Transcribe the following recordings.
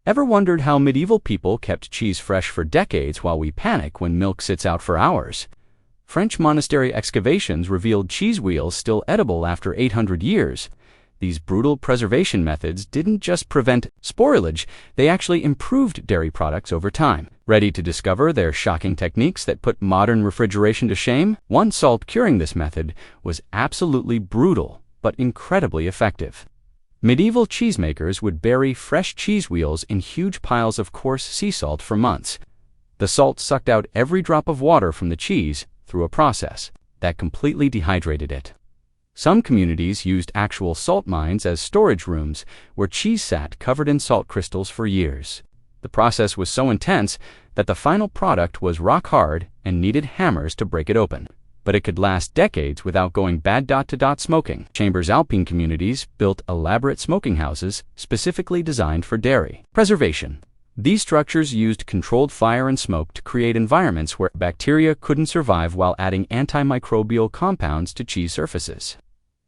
Ever wondered how medieval people kept cheese fresh for decades while we panic when milk sits out for hours? French monastery excavations revealed cheese wheels still edible after 800 years. These brutal preservation methods didn't just prevent spoilage, they actually improved dairy products over time. Ready to discover their shocking techniques that put modern refrigeration to shame? One salt curing this method was absolutely brutal, but incredibly effective. Medieval cheesemakers would bury fresh cheese wheels in huge piles of coarse sea salt for months. The salt sucked out every drop of water from the cheese through a process that completely dehydrated it. Some communities used actual salt mines as storage rooms where cheese sat covered in salt crystals for years. The process was so intense that the final product was rock hard and needed hammers to break it open. But it could last decades without going bad. Smoking chambers. Alpine communities built elaborate smoking houses specifically designed for dairy preservation. These structures used controlled fire and smoke to create environments where bacteria couldn't survive while adding antimicrobial compounds to cheese surfaces.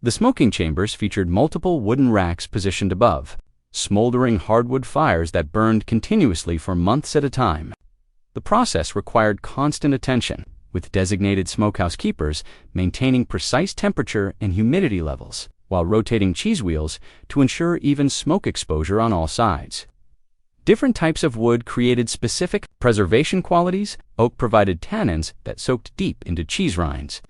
The smoking chambers featured multiple wooden racks positioned above, smoldering hardwood fires that burned continuously for months at a time. The process required constant attention, with designated smokehouse keepers maintaining precise temperature and humidity levels, while rotating cheese wheels to ensure even smoke exposure on all sides. Different types of wood created specific preservation qualities. Oak provided tannins that soaked deep into cheese rinds,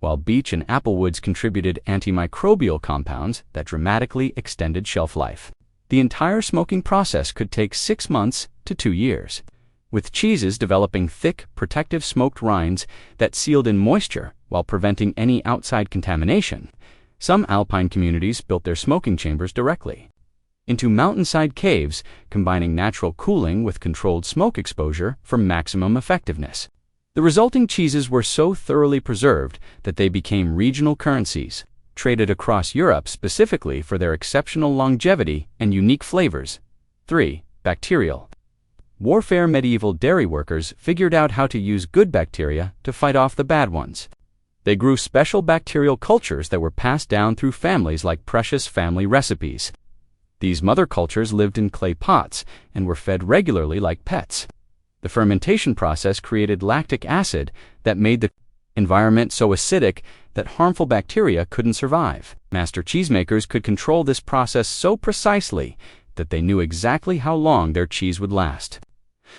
while beech and apple woods contributed antimicrobial compounds that dramatically extended shelf life. The entire smoking process could take 6 months to 2 years, with cheeses developing thick, protective smoked rinds that sealed in moisture while preventing any outside contamination. Some alpine communities built their smoking chambers directly into mountainside caves, combining natural cooling with controlled smoke exposure for maximum effectiveness. The resulting cheeses were so thoroughly preserved that they became regional currencies, traded across Europe specifically for their exceptional longevity and unique flavors. 3. Bacterial warfare. Medieval dairy workers figured out how to use good bacteria to fight off the bad ones. They grew special bacterial cultures that were passed down through families like precious family recipes. These mother cultures lived in clay pots and were fed regularly like pets. The fermentation process created lactic acid that made the environment so acidic that harmful bacteria couldn't survive. Master cheesemakers could control this process so precisely that they knew exactly how long their cheese would last.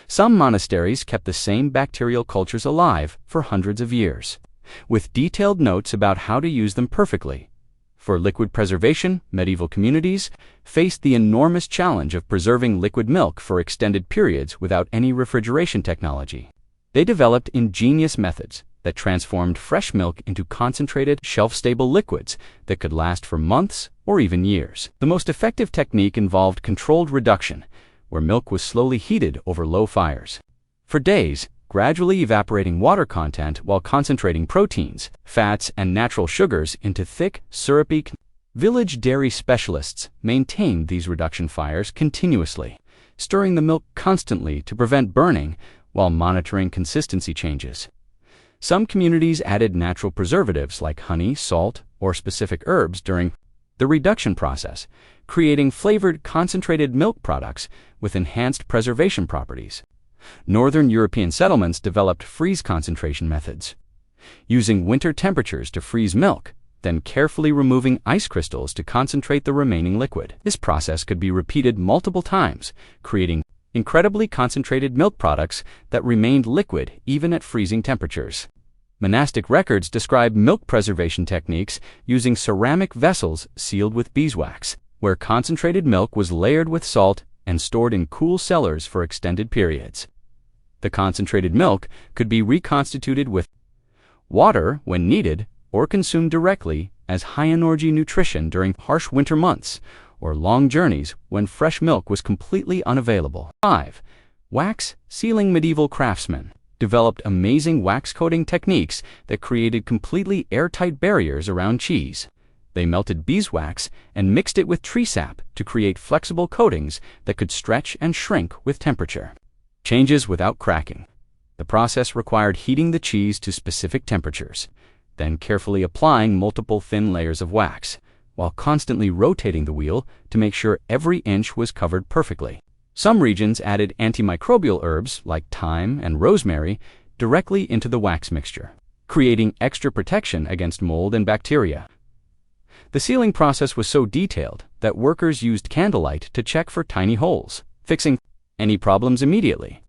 Some monasteries kept the same bacterial cultures alive for hundreds of years, with detailed notes about how to use them perfectly. For liquid preservation, medieval communities faced the enormous challenge of preserving liquid milk for extended periods without any refrigeration technology. They developed ingenious methods that transformed fresh milk into concentrated, shelf-stable liquids that could last for months or even years. The most effective technique involved controlled reduction, where milk was slowly heated over low fires. For days, gradually evaporating water content while concentrating proteins, fats, and natural sugars into thick, syrupy. Village dairy specialists maintained these reduction fires continuously, stirring the milk constantly to prevent burning while monitoring consistency changes. Some communities added natural preservatives like honey, salt, or specific herbs during the reduction process, creating flavored, concentrated milk products with enhanced preservation properties. Northern European settlements developed freeze concentration methods, using winter temperatures to freeze milk, then carefully removing ice crystals to concentrate the remaining liquid. This process could be repeated multiple times, creating incredibly concentrated milk products that remained liquid even at freezing temperatures. Monastic records describe milk preservation techniques using ceramic vessels sealed with beeswax, where concentrated milk was layered with salt and stored in cool cellars for extended periods. The concentrated milk could be reconstituted with water when needed or consumed directly as high-energy nutrition during harsh winter months or long journeys when fresh milk was completely unavailable. 5. Wax sealing. Medieval craftsmen developed amazing wax coating techniques that created completely airtight barriers around cheese. They melted beeswax and mixed it with tree sap to create flexible coatings that could stretch and shrink with temperature changes without cracking. The process required heating the cheese to specific temperatures, then carefully applying multiple thin layers of wax, while constantly rotating the wheel to make sure every inch was covered perfectly. Some regions added antimicrobial herbs like thyme and rosemary directly into the wax mixture, creating extra protection against mold and bacteria. The sealing process was so detailed that workers used candlelight to check for tiny holes, fixing any problems immediately.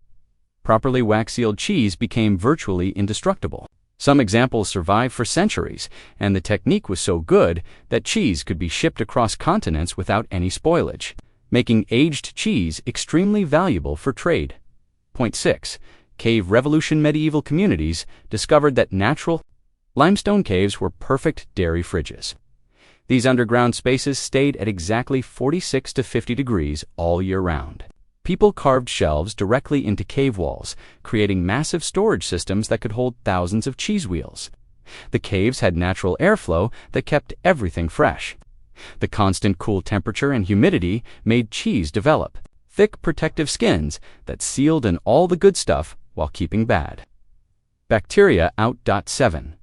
Properly wax-sealed cheese became virtually indestructible. Some examples survived for centuries, and the technique was so good that cheese could be shipped across continents without any spoilage, making aged cheese extremely valuable for trade. Point 6. Cave Revolution. Medieval communities discovered that natural limestone caves were perfect dairy fridges. These underground spaces stayed at exactly 46 to 50 degrees all year round. People carved shelves directly into cave walls, creating massive storage systems that could hold thousands of cheese wheels. The caves had natural airflow that kept everything fresh. The constant cool temperature and humidity made cheese develop thick protective skins that sealed in all the good stuff while keeping bad bacteria out. 7.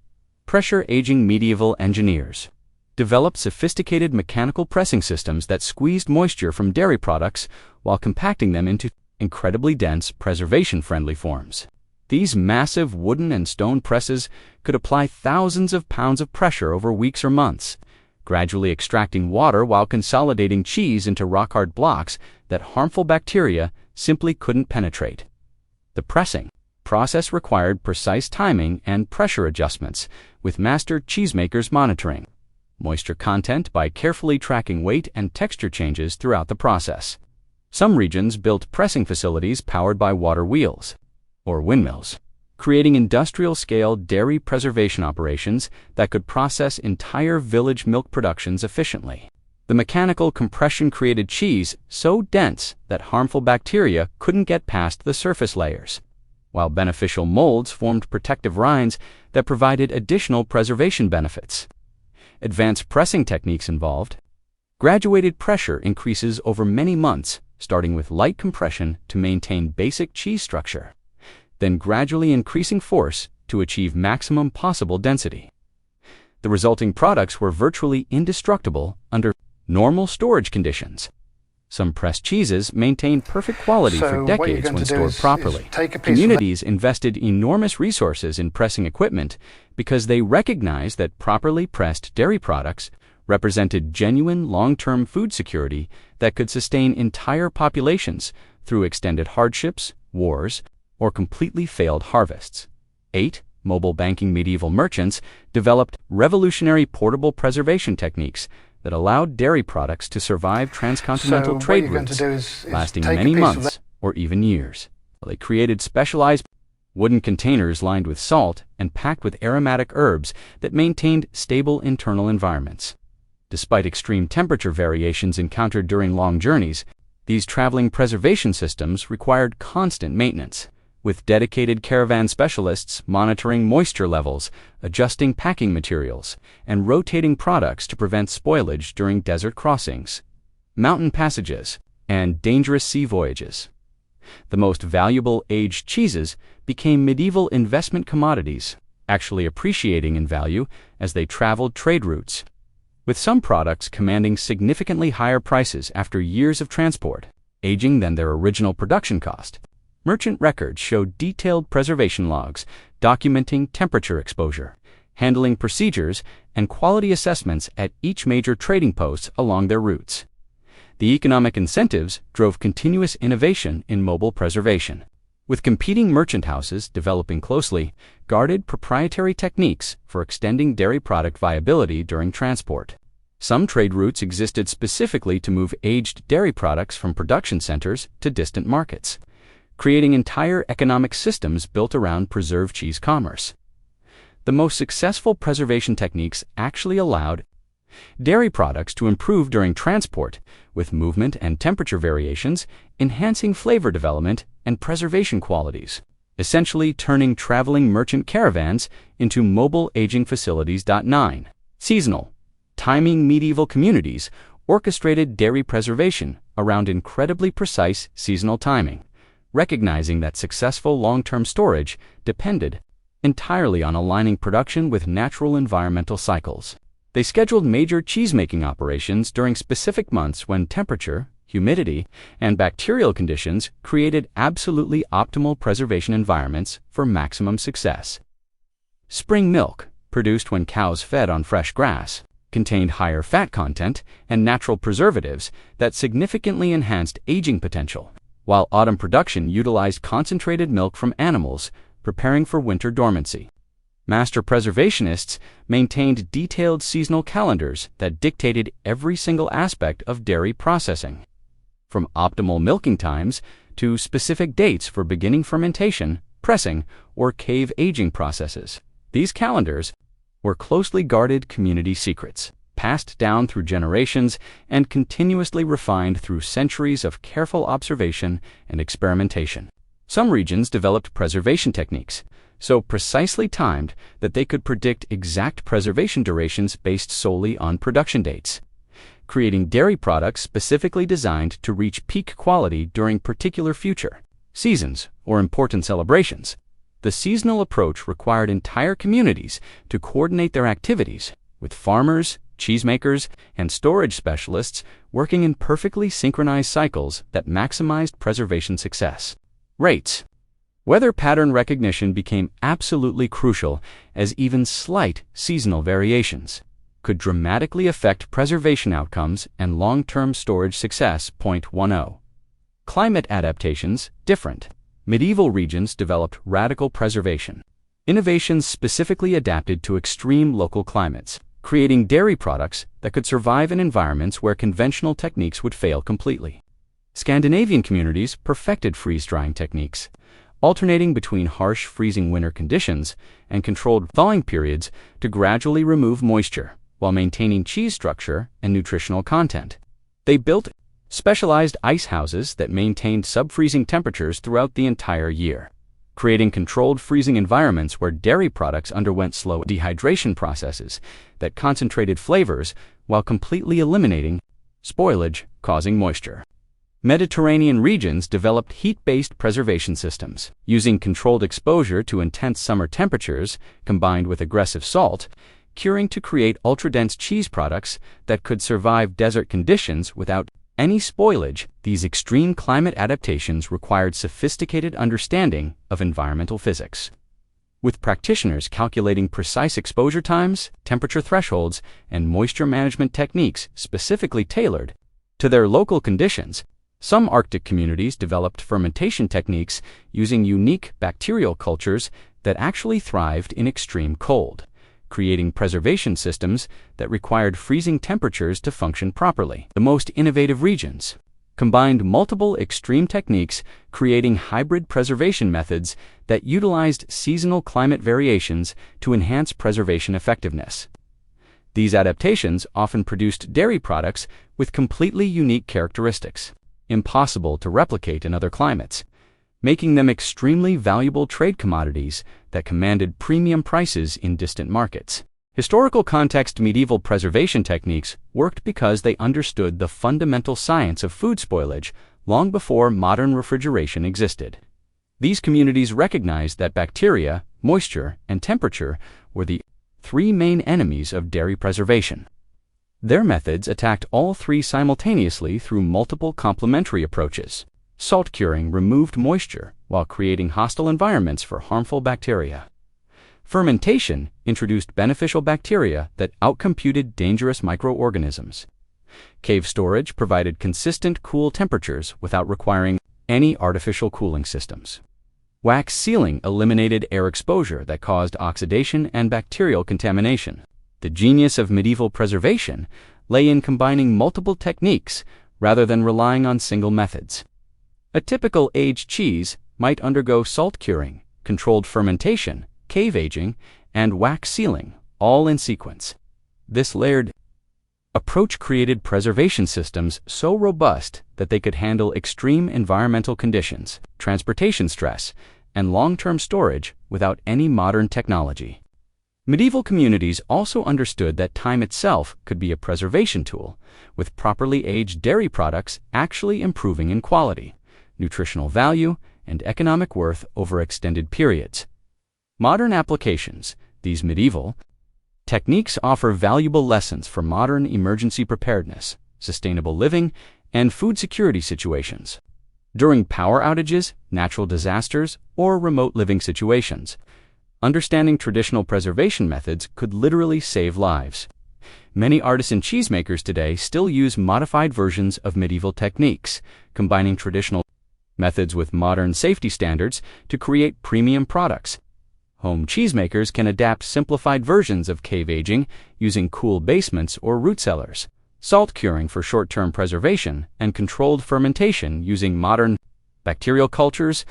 Pressure aging. Medieval engineers developed sophisticated mechanical pressing systems that squeezed moisture from dairy products while compacting them into incredibly dense, preservation-friendly forms. These massive wooden and stone presses could apply thousands of pounds of pressure over weeks or months, gradually extracting water while consolidating cheese into rock-hard blocks that harmful bacteria simply couldn't penetrate. The pressing process required precise timing and pressure adjustments, with master cheesemakers monitoring moisture content by carefully tracking weight and texture changes throughout the process. Some regions built pressing facilities powered by water wheels, or windmills, creating industrial-scale dairy preservation operations that could process entire village milk productions efficiently. The mechanical compression created cheese so dense that harmful bacteria couldn't get past the surface layers, while beneficial molds formed protective rinds that provided additional preservation benefits. Advanced pressing techniques involved graduated pressure increases over many months, starting with light compression to maintain basic cheese structure, then gradually increasing force to achieve maximum possible density. The resulting products were virtually indestructible under normal storage conditions. Some pressed cheeses maintained perfect quality for decades when stored properly. Communities invested enormous resources in pressing equipment because they recognized that properly pressed dairy products represented genuine long-term food security that could sustain entire populations through extended hardships, wars, or completely failed harvests. 8. Mobile banking. Medieval merchants developed revolutionary portable preservation techniques that allowed dairy products to survive transcontinental trade routes, lasting many months or even years. They created specialized wooden containers lined with salt and packed with aromatic herbs that maintained stable internal environments. Despite extreme temperature variations encountered during long journeys, these traveling preservation systems required constant maintenance, with dedicated caravan specialists monitoring moisture levels, adjusting packing materials, and rotating products to prevent spoilage during desert crossings, mountain passages, and dangerous sea voyages. The most valuable aged cheeses became medieval investment commodities, actually appreciating in value as they traveled trade routes, with some products commanding significantly higher prices after years of transport, aging than their original production cost. Merchant records show detailed preservation logs documenting temperature exposure, handling procedures, and quality assessments at each major trading post along their routes. The economic incentives drove continuous innovation in mobile preservation, with competing merchant houses developing closely guarded proprietary techniques for extending dairy product viability during transport. Some trade routes existed specifically to move aged dairy products from production centers to distant markets, creating entire economic systems built around preserved cheese commerce. The most successful preservation techniques actually allowed dairy products to improve during transport, with movement and temperature variations enhancing flavor development and preservation qualities, essentially turning traveling merchant caravans into mobile aging facilities. 9. Seasonal timing. Medieval communities orchestrated dairy preservation around incredibly precise seasonal timing, recognizing that successful long-term storage depended entirely on aligning production with natural environmental cycles. They scheduled major cheese-making operations during specific months when temperature, humidity, and bacterial conditions created absolutely optimal preservation environments for maximum success. Spring milk, produced when cows fed on fresh grass, contained higher fat content and natural preservatives that significantly enhanced aging potential, while autumn production utilized concentrated milk from animals preparing for winter dormancy. Master preservationists maintained detailed seasonal calendars that dictated every single aspect of dairy processing, from optimal milking times to specific dates for beginning fermentation, pressing, or cave aging processes. These calendars were closely guarded community secrets, passed down through generations and continuously refined through centuries of careful observation and experimentation. Some regions developed preservation techniques so precisely timed that they could predict exact preservation durations based solely on production dates, creating dairy products specifically designed to reach peak quality during particular future seasons or important celebrations. The seasonal approach required entire communities to coordinate their activities, with farmers, cheesemakers, and storage specialists working in perfectly synchronized cycles that maximized preservation success rates. Weather pattern recognition became absolutely crucial, as even slight seasonal variations could dramatically affect preservation outcomes and long-term storage success. 10. Climate adaptations different. Medieval regions developed radical preservation innovations specifically adapted to extreme local climates, creating dairy products that could survive in environments where conventional techniques would fail completely. Scandinavian communities perfected freeze-drying techniques, alternating between harsh freezing winter conditions and controlled thawing periods to gradually remove moisture while maintaining cheese structure and nutritional content. They built specialized ice houses that maintained sub-freezing temperatures throughout the entire year, creating controlled freezing environments where dairy products underwent slow dehydration processes that concentrated flavors while completely eliminating spoilage causing moisture. Mediterranean regions developed heat-based preservation systems, using controlled exposure to intense summer temperatures combined with aggressive salt, curing to create ultra-dense cheese products that could survive desert conditions without any spoilage. These extreme climate adaptations required sophisticated understanding of environmental physics, with practitioners calculating precise exposure times, temperature thresholds, and moisture management techniques specifically tailored to their local conditions. Some Arctic communities developed fermentation techniques using unique bacterial cultures that actually thrived in extreme cold, creating preservation systems that required freezing temperatures to function properly. The most innovative regions combined multiple extreme techniques, creating hybrid preservation methods that utilized seasonal climate variations to enhance preservation effectiveness. These adaptations often produced dairy products with completely unique characteristics, impossible to replicate in other climates, making them extremely valuable trade commodities that commanded premium prices in distant markets. Historical context. Medieval preservation techniques worked because they understood the fundamental science of food spoilage long before modern refrigeration existed. These communities recognized that bacteria, moisture, and temperature were the three main enemies of dairy preservation. Their methods attacked all three simultaneously through multiple complementary approaches. Salt curing removed moisture while creating hostile environments for harmful bacteria. Fermentation introduced beneficial bacteria that outcompeted dangerous microorganisms. Cave storage provided consistent cool temperatures without requiring any artificial cooling systems. Wax sealing eliminated air exposure that caused oxidation and bacterial contamination. The genius of medieval preservation lay in combining multiple techniques rather than relying on single methods. A typical aged cheese might undergo salt curing, controlled fermentation, cave aging, and wax sealing, all in sequence. This layered approach created preservation systems so robust that they could handle extreme environmental conditions, transportation stress, and long-term storage without any modern technology. Medieval communities also understood that time itself could be a preservation tool, with properly aged dairy products actually improving in quality, nutritional value, and economic worth over extended periods. Modern applications. These medieval techniques offer valuable lessons for modern emergency preparedness, sustainable living, and food security situations. During power outages, natural disasters, or remote living situations, understanding traditional preservation methods could literally save lives. Many artisan cheesemakers today still use modified versions of medieval techniques, combining traditional methods with modern safety standards to create premium products. Home cheesemakers can adapt simplified versions of cave aging using cool basements or root cellars, salt curing for short-term preservation, and controlled fermentation using modern bacterial cultures.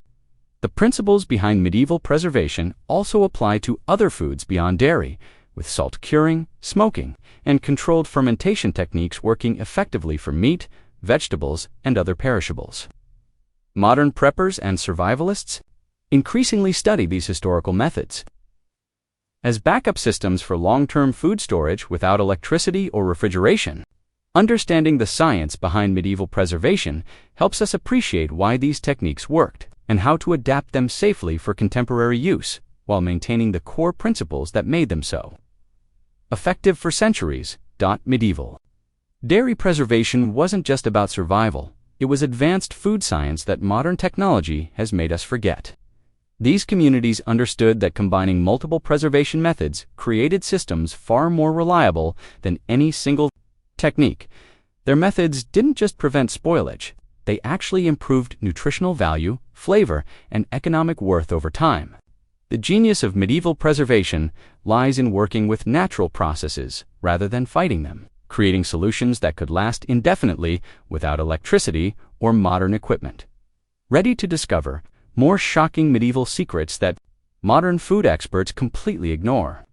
The principles behind medieval preservation also apply to other foods beyond dairy, with salt curing, smoking, and controlled fermentation techniques working effectively for meat, vegetables, and other perishables. Modern preppers and survivalists increasingly study these historical methods as backup systems for long-term food storage without electricity or refrigeration. Understanding the science behind medieval preservation helps us appreciate why these techniques worked and how to adapt them safely for contemporary use while maintaining the core principles that made them so effective for centuries. Medieval dairy preservation wasn't just about survival, it was advanced food science that modern technology has made us forget. These communities understood that combining multiple preservation methods created systems far more reliable than any single technique. Their methods didn't just prevent spoilage, they actually improved nutritional value, flavor, and economic worth over time. The genius of medieval preservation lies in working with natural processes rather than fighting them, creating solutions that could last indefinitely without electricity or modern equipment. Ready to discover more shocking medieval secrets that modern food experts completely ignore?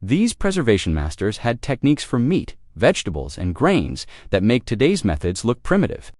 These preservation masters had techniques for meat, vegetables, and grains that make today's methods look primitive.